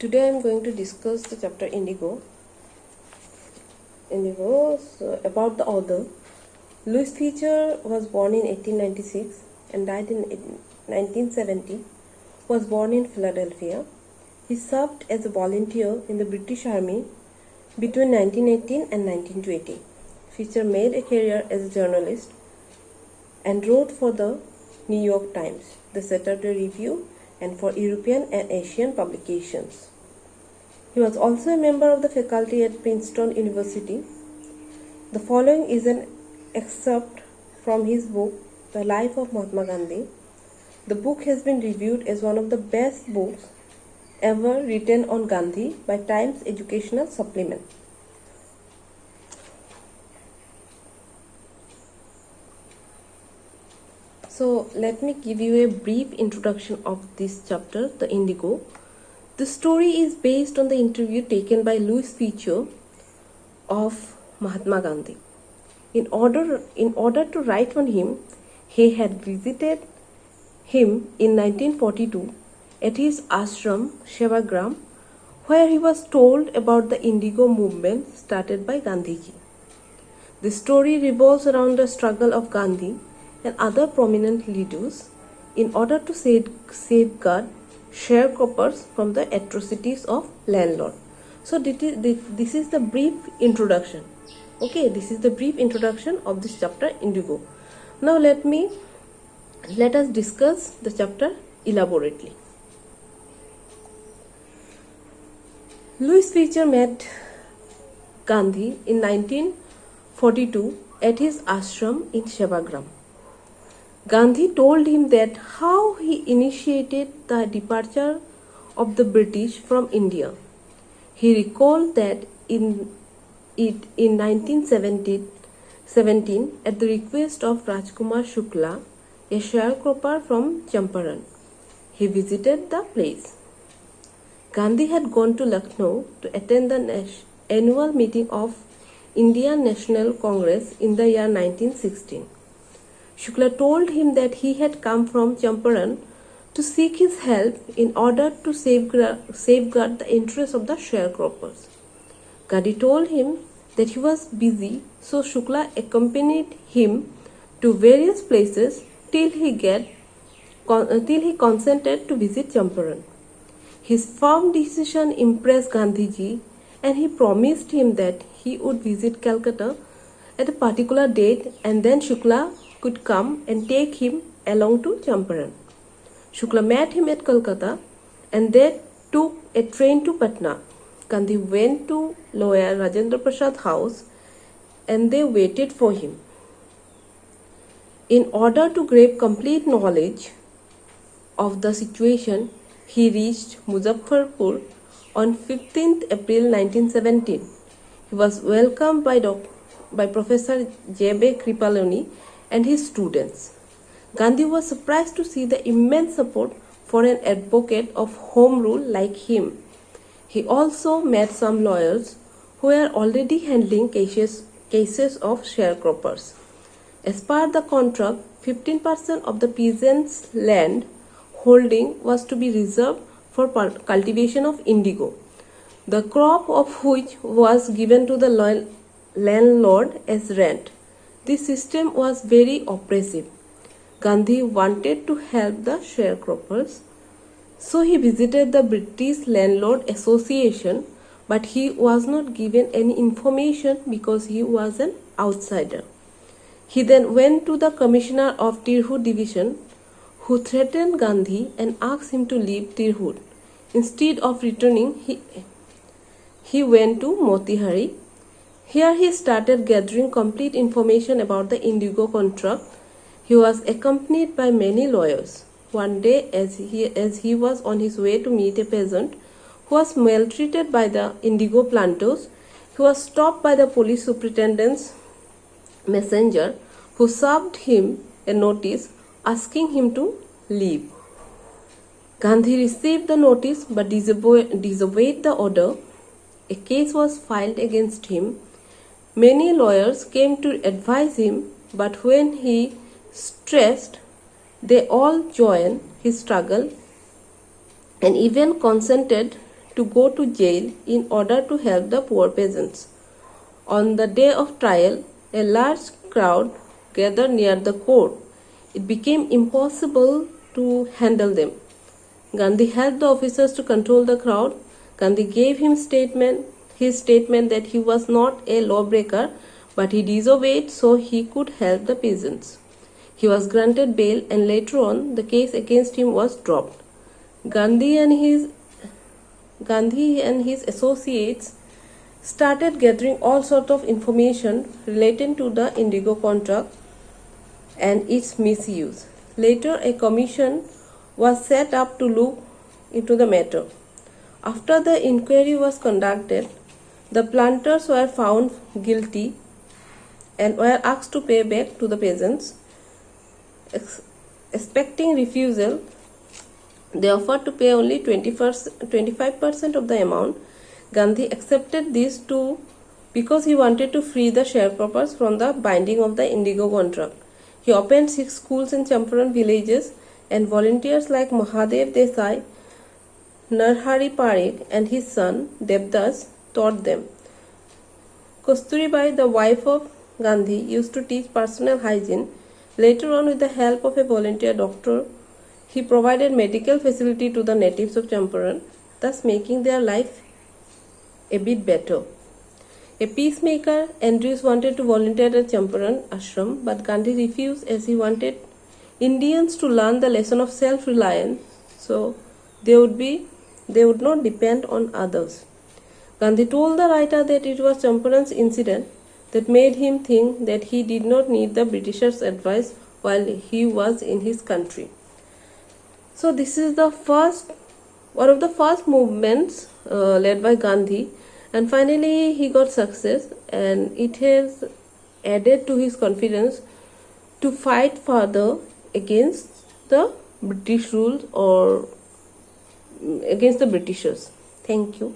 Today I am going to discuss the chapter Indigo. About the author. Louis Feature was born in 1896 and died in 1970. Was born in Philadelphia. He served as a volunteer in the British Army between 1918 and 1920. Feature made a career as a journalist and wrote for the New York Times, the Saturday Review, and for European and Asian publications. He was also a member of the faculty at Princeton University. The following is an excerpt from his book, The Life of Mahatma Gandhi. The book has been reviewed as one of the best books ever written on Gandhi by Times Educational Supplement. So let me give you a brief introduction of this chapter, The Indigo. The story is based on the interview taken by Louis Feature of Mahatma Gandhi. In order to write on him, he had visited him in 1942 at his ashram Sevagram, where he was told about the Indigo movement started by Gandhiji. The story revolves around the struggle of Gandhi and other prominent leaders in order to safeguard sharecroppers from the atrocities of landlord. So this is the brief introduction. Okay, this is the brief introduction of this chapter Indigo. Now let us discuss the chapter elaborately. Louis Feature met Gandhi in 1942 at his ashram in Sevagram. Gandhi told him that how he initiated the departure of the British from India. He recalled that in 1917, at the request of Rajkumar Shukla, a sharecropper from Champaran, he visited the place. Gandhi had gone to Lucknow to attend the annual meeting of Indian National Congress in the year 1916. Shukla told him that he had come from Champaran to seek his help in order to safeguard the interests of the sharecroppers. Gandhi told him that he was busy, so Shukla accompanied him to various places till he consented to visit Champaran. His firm decision impressed Gandhiji, and he promised him that he would visit Calcutta at a particular date, and then Shukla could come and take him along to Champaran. Shukla met him at Calcutta and they took a train to Patna. Gandhi went to lawyer Rajendra Prasad house and they waited for him. In order to grab complete knowledge of the situation, he reached Muzaffarpur on 15th April 1917. He was welcomed by Professor J.B. Kripalani and his students. Gandhi was surprised to see the immense support for an advocate of home rule like him. He also met some lawyers who were already handling cases of sharecroppers. As per the contract, 15% of the peasants' land holding was to be reserved for cultivation of indigo, the crop of which was given to the landlord as rent. This system was very oppressive. Gandhi wanted to help the sharecroppers, so he visited the British Landlord Association, but he was not given any information because he was an outsider. He then went to the Commissioner of Tirhut Division, who threatened Gandhi and asked him to leave Tirhut. Instead of returning, he went to Motihari. Here he started gathering complete information about the indigo contract. He was accompanied by many lawyers. One day, as he was on his way to meet a peasant who was maltreated by the indigo planters, he was stopped by the police superintendent's messenger, who served him a notice asking him to leave. Gandhi received the notice but disobeyed the order. A case was filed against him. Many lawyers came to advise him, but when he stressed, they all joined his struggle and even consented to go to jail in order to help the poor peasants. On the day of trial, a large crowd gathered near the court. It became impossible to handle them. Gandhi helped the officers to control the crowd. Gandhi gave his statement that he was not a lawbreaker, but he disobeyed so he could help the peasants. He was granted bail, and later on the case against him was dropped. Gandhi and his associates started gathering all sorts of information relating to the Indigo contract and its misuse. Later, a commission was set up to look into the matter. After the inquiry was conducted, the planters were found guilty and were asked to pay back to the peasants. Expecting refusal, they offered to pay only 25% of the amount. Gandhi accepted this too because he wanted to free the sharecroppers from the binding of the Indigo contract. He opened 6 schools in Champaran villages, and volunteers like Mahadev Desai, Narhari Parikh and his son Devdas taught them. Kasturibai, the wife of Gandhi, used to teach personal hygiene. Later on, with the help of a volunteer doctor, he provided medical facility to the natives of Champaran, thus making their life a bit better. A peacemaker, Andrews, wanted to volunteer at Champaran ashram, but Gandhi refused as he wanted Indians to learn the lesson of self-reliance, so they would not depend on others. Gandhi told the writer that it was Champaran's incident that made him think that he did not need the Britishers' advice while he was in his country. So this is one of the first movements led by Gandhi, and finally he got success, and it has added to his confidence to fight further against the British rule or against the Britishers. Thank you.